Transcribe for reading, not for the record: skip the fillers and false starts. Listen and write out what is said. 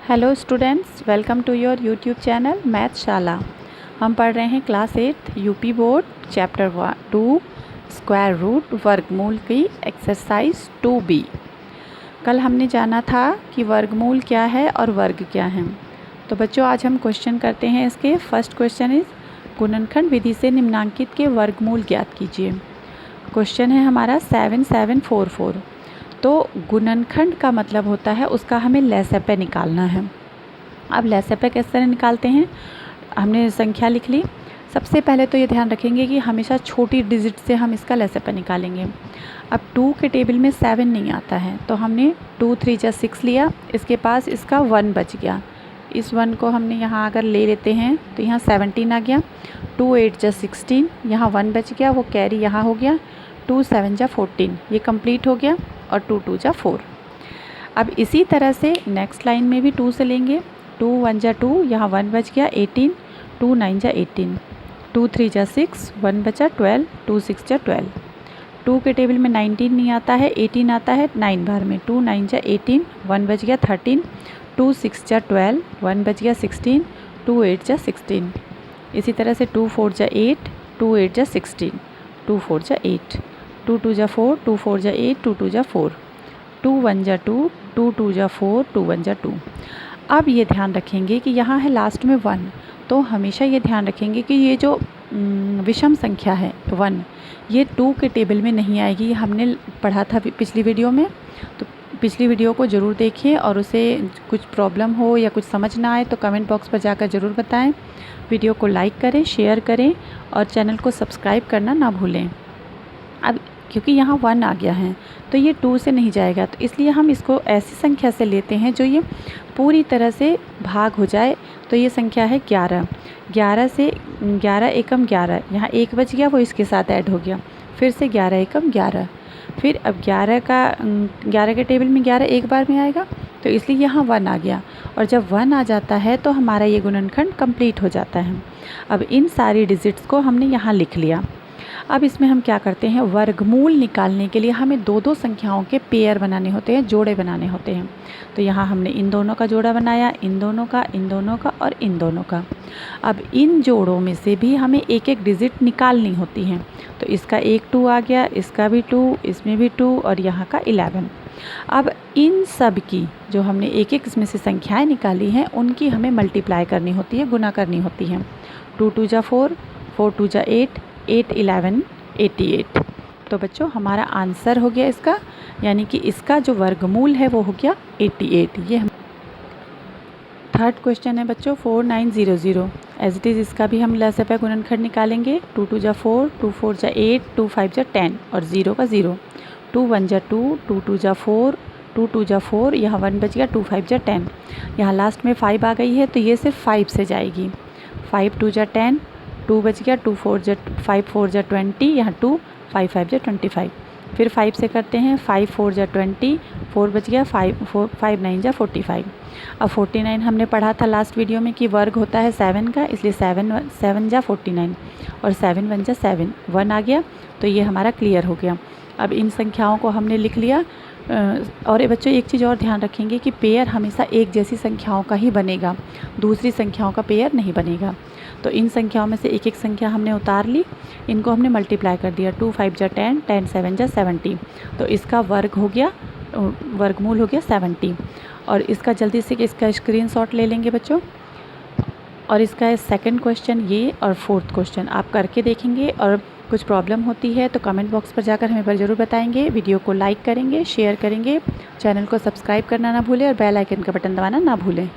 Hello students, welcome to your YouTube channel Mathshala. हम पढ़ रहे हैं class 8 UP board chapter 2 square root वर्गमूल की एक्सरसाइज 2B। कल हमने जाना था कि वर्गमूल क्या है और वर्ग क्या है। तो बच्चों आज हम क्वेश्चन करते हैं इसके। फर्स्ट क्वेश्चन इज़ गुणनखंड विधि से निम्नांकित के वर्गमूल ज्ञात कीजिए। क्वेश्चन है हमारा 7744। तो गुणनखंड का मतलब होता है उसका हमें लसापे निकालना है। अब लसापे किस तरह निकालते हैं, हमने संख्या लिख ली। सबसे पहले तो ये ध्यान रखेंगे कि हमेशा छोटी डिजिट से हम इसका लसापे निकालेंगे। अब 2 के टेबल में 7 नहीं आता है तो हमने 2 3 जा 6 लिया, इसके पास इसका 1 बच गया। इस 1 को हमने यहाँ अगर ले लेते हैं तो यहाँ 17 आ गया। 2 8 जा 16, यहाँ 1 बच गया, वो कैरी यहाँ हो गया। 2 7 जा 14, ये कंप्लीट हो गया। और 2 2 जा 4। अब इसी तरह से नेक्स्ट लाइन में भी 2 से लेंगे। 2 1 जा 2, यहाँ 1 बच गया 18। 2 9 जा 18, 2 3 जा 6, 1 बचा 12, 2 6 जा 12। 2 के टेबल में 19 नहीं आता है, 18 आता है 9 बार में। 2 9 जा 18, 1 बच गया 13, 2 6 जा 12, 1 बच गया 16, 2 8 जा 16। इसी तरह से 2 4 जा 8, 2 8 जा 16, 2 4 जा 8, 2 2 जा 4, 2 4 जा 8, 2 2 जा 4, 2 1 जा 2, 2 2 जा 4, 2 1 जा 2। अब ये ध्यान रखेंगे कि यहाँ है लास्ट में 1, तो हमेशा ये ध्यान रखेंगे कि ये जो विषम संख्या है 1, ये 2 के टेबल में नहीं आएगी। हमने पढ़ा था पिछली वीडियो में, तो पिछली वीडियो को ज़रूर देखिए और उसे कुछ प्रॉब्लम हो या कुछ समझ ना आए तो कमेंट बॉक्स पर जाकर ज़रूर बताएं। वीडियो को लाइक करें, शेयर करें और चैनल को सब्सक्राइब करना ना भूलें। अब क्योंकि यहाँ 1 आ गया है तो ये 2 से नहीं जाएगा, तो इसलिए हम इसको ऐसी संख्या से लेते हैं जो ये पूरी तरह से भाग हो जाए। तो ये संख्या है 11। 11 से 11 एकम 11, यहाँ 1 बच गया, वो इसके साथ ऐड हो गया। फिर से 11 एकम 11। फिर अब 11 के टेबल में 11 एक बार में आएगा, तो इसलिए यहाँ 1 आ गया। और जब 1 आ जाता है तो हमारा ये गुणनखंड कंप्लीट हो जाता है। अब इन सारी डिजिट्स को हमने यहाँ लिख लिया। अब इसमें हम क्या करते हैं, वर्गमूल निकालने के लिए हमें दो दो संख्याओं के पेयर बनाने होते हैं, जोड़े बनाने होते हैं। तो यहाँ हमने इन दोनों का जोड़ा बनाया, इन दोनों का, इन दोनों का और इन दोनों का। अब इन जोड़ों में से भी हमें एक एक डिजिट निकालनी होती है। तो इसका एक 2 आ गया, इसका भी 2, इसमें भी 2 और यहाँ का 11। अब इन सब की जो हमने एक एक इसमें से संख्याएँ निकाली हैं उनकी हमें मल्टीप्लाई करनी होती है, गुना करनी होती है। 2 2 जा 4, 4 2 जा 8, 8 11 88। तो बच्चों हमारा आंसर हो गया इसका, यानी कि इसका जो वर्गमूल है वो हो गया 88। ये हम थर्ड क्वेश्चन है बच्चों 4900। एज इट इज़ इसका भी हम लसापे गुणनखंड निकालेंगे। 2 2 जा 4, 2 4 जा 8, 2 5 जा 10 और 0 का 0। 2 1 जा 2, 2 2 जा 4, 2 2 जा 4, यहाँ 1 बच गया, 2 5 जा 10। यहाँ लास्ट में 5 आ गई है तो ये सिर्फ 5 से जाएगी। 5 2 जा 10, 2 बच गया, 2 4 जा 5 4 जा 20, यहाँ 2 5 5 जा 25। फिर 5 से करते हैं, 5 4 जा 20, 4 बच गया, 5 9 जा 45। अब 49 हमने पढ़ा था लास्ट वीडियो में कि वर्ग होता है 7 का, इसलिए 7 जा 49 और 7 1 जा 7, 1 आ गया। तो ये हमारा क्लियर हो गया। अब इन संख्याओं को हमने लिख लिया। और ये बच्चों एक चीज़ और ध्यान रखेंगे कि पेयर हमेशा एक जैसी संख्याओं का ही बनेगा, दूसरी संख्याओं का पेयर नहीं बनेगा। तो इन संख्याओं में से एक एक संख्या हमने उतार ली, इनको हमने मल्टीप्लाई कर दिया। 2 5 जा 10, 10 7 जा 70। तो इसका वर्ग हो गया, वर्गमूल हो गया 70। और इसका जल्दी से इसका स्क्रीनशॉट ले लेंगे बच्चों। और इसका सेकंड क्वेश्चन ये और फोर्थ क्वेश्चन आप करके देखेंगे और कुछ प्रॉब्लम होती है तो कमेंट बॉक्स पर जाकर हमें पर ज़रूर बताएंगे। वीडियो को लाइक करेंगे, शेयर करेंगे, चैनल को सब्सक्राइब करना ना भूलें और बेल आइकन का बटन दबाना ना भूलें।